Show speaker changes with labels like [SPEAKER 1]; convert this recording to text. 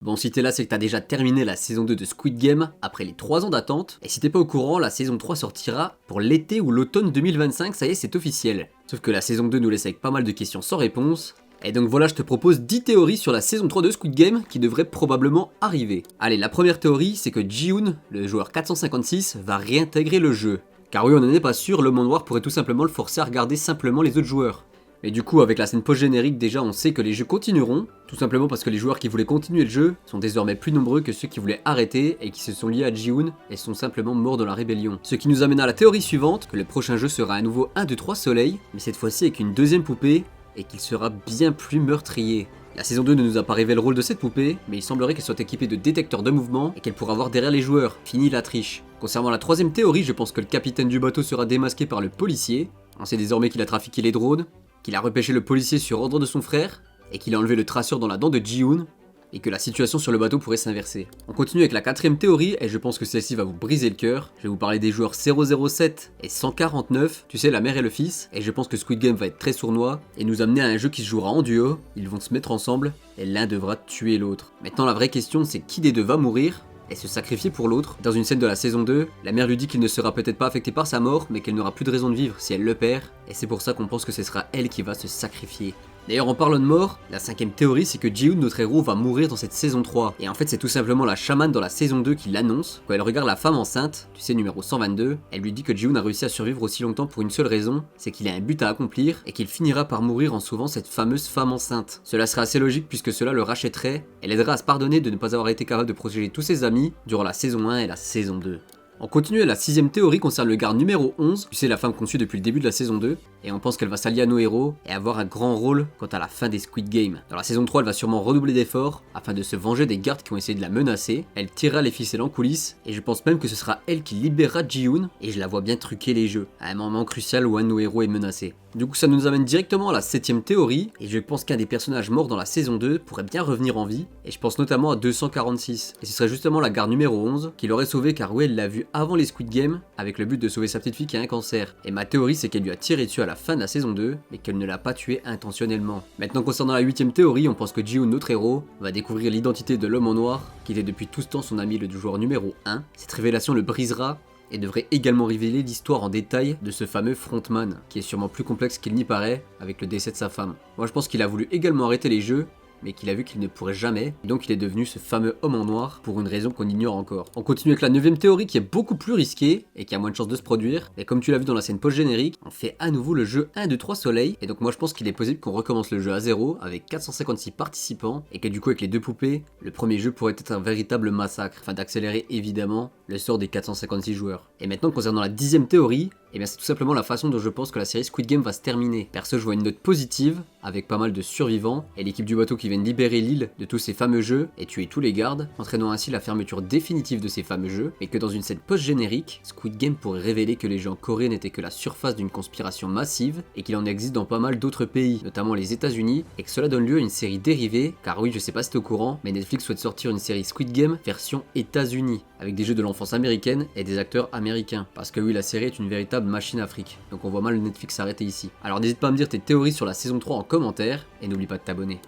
[SPEAKER 1] Bon, si t'es là, c'est que t'as déjà terminé la saison 2 de Squid Game après les 3 ans d'attente. Et si t'es pas au courant, la saison 3 sortira pour l'été ou l'automne 2025, ça y est, c'est officiel. Sauf que la saison 2 nous laisse avec pas mal de questions sans réponse. Et donc voilà, je te propose 10 théories sur la saison 3 de Squid Game qui devraient probablement arriver. Allez, la première théorie, c'est que Ji-Hoon, le joueur 456, va réintégrer le jeu. Car oui, on n'en est pas sûr, l'homme en noir pourrait tout simplement le forcer à regarder simplement les autres joueurs. Et du coup, avec la scène post-générique, déjà on sait que les jeux continueront, tout simplement parce que les joueurs qui voulaient continuer le jeu sont désormais plus nombreux que ceux qui voulaient arrêter et qui se sont liés à Ji-Hoon et sont simplement morts dans la rébellion. Ce qui nous amène à la théorie suivante, que le prochain jeu sera à nouveau 1, 2, 3 soleils, mais cette fois-ci avec une deuxième poupée, et qu'il sera bien plus meurtrier. La saison 2 ne nous a pas révélé le rôle de cette poupée, mais il semblerait qu'elle soit équipée de détecteurs de mouvement et qu'elle pourra voir derrière les joueurs. Fini la triche. Concernant la troisième théorie, je pense que le capitaine du bateau sera démasqué par le policier. On sait désormais qu'il a trafiqué les drones, qu'il a repêché le policier sur ordre de son frère, et qu'il a enlevé le traceur dans la dent de Ji-Hoon, et que la situation sur le bateau pourrait s'inverser. On continue avec la quatrième théorie, et je pense que celle-ci va vous briser le cœur. Je vais vous parler des joueurs 007 et 149, tu sais, la mère et le fils, et je pense que Squid Game va être très sournois, et nous amener à un jeu qui se jouera en duo. Ils vont se mettre ensemble, et l'un devra tuer l'autre. Maintenant la vraie question, c'est qui des deux va mourir et se sacrifier pour l'autre. Dans une scène de la saison 2, la mère lui dit qu'il ne sera peut-être pas affecté par sa mort, mais qu'elle n'aura plus de raison de vivre si elle le perd, et c'est pour ça qu'on pense que ce sera elle qui va se sacrifier. D'ailleurs, en parlant de mort, la cinquième théorie, c'est que Ji-Hoon, notre héros, va mourir dans cette saison 3. Et en fait, c'est tout simplement la chamane dans la saison 2 qui l'annonce. Quand elle regarde la femme enceinte, tu sais, numéro 122, elle lui dit que Ji-Hoon a réussi à survivre aussi longtemps pour une seule raison, c'est qu'il a un but à accomplir, et qu'il finira par mourir en sauvant cette fameuse femme enceinte. Cela serait assez logique puisque cela le rachèterait, et l'aidera à se pardonner de ne pas avoir été capable de protéger tous ses amis durant la saison 1 et la saison 2. On continue, la sixième théorie concerne le garde numéro 11, tu sais, la femme qu'on suit depuis le début de la saison 2, et on pense qu'elle va s'allier à nos héros et avoir un grand rôle quant à la fin des Squid Game. Dans la saison 3, elle va sûrement redoubler d'efforts afin de se venger des gardes qui ont essayé de la menacer, elle tirera les ficelles en coulisses, et je pense même que ce sera elle qui libérera Ji-Hoon, et je la vois bien truquer les jeux, à un moment crucial où un de nos héros est menacé. Du coup, ça nous amène directement à la septième théorie, et je pense qu'un des personnages morts dans la saison 2 pourrait bien revenir en vie, et je pense notamment à 246, et ce serait justement la garde numéro 11 qui l'aurait sauvé car oui, elle l'a vu avant les Squid Game, avec le but de sauver sa petite fille qui a un cancer. Et ma théorie, c'est qu'elle lui a tiré dessus à la fin de la saison 2, mais qu'elle ne l'a pas tué intentionnellement. Maintenant, concernant la huitième théorie, on pense que Ji-Hoon, notre héros, va découvrir l'identité de l'homme en noir, qui était depuis tout ce temps son ami le joueur numéro 1. Cette révélation le brisera, et devrait également révéler l'histoire en détail de ce fameux frontman, qui est sûrement plus complexe qu'il n'y paraît avec le décès de sa femme. Moi je pense qu'il a voulu également arrêter les jeux, mais qu'il a vu qu'il ne pourrait jamais, et donc il est devenu ce fameux homme en noir pour une raison qu'on ignore encore. On continue avec la neuvième théorie qui est beaucoup plus risquée et qui a moins de chances de se produire, et comme tu l'as vu dans la scène post-générique, on fait à nouveau le jeu 1, 2, 3 soleils, et donc moi je pense qu'il est possible qu'on recommence le jeu à zéro avec 456 participants, et que du coup avec les deux poupées, le premier jeu pourrait être un véritable massacre, afin d'accélérer évidemment le sort des 456 joueurs. Et maintenant concernant la dixième théorie, et bien c'est tout simplement la façon dont je pense que la série Squid Game va se terminer. Perso, je vois une note positive, avec pas mal de survivants, et l'équipe du bateau qui vient de libérer l'île de tous ces fameux jeux, et tuer tous les gardes, entraînant ainsi la fermeture définitive de ces fameux jeux, et que dans une scène post-générique, Squid Game pourrait révéler que les jeux en Corée n'étaient que la surface d'une conspiration massive, et qu'il en existe dans pas mal d'autres pays, notamment les États-Unis, et que cela donne lieu à une série dérivée, car oui, je sais pas si t'es au courant, mais Netflix souhaite sortir une série Squid Game version États-Unis, avec des jeux de l'enfance américaine et des acteurs américains, parce que oui, la série est une véritable machine à fric, donc on voit mal Netflix s'arrêter ici. Alors n'hésite pas à me dire tes théories sur la saison 3 en commentaire, et n'oublie pas de t'abonner.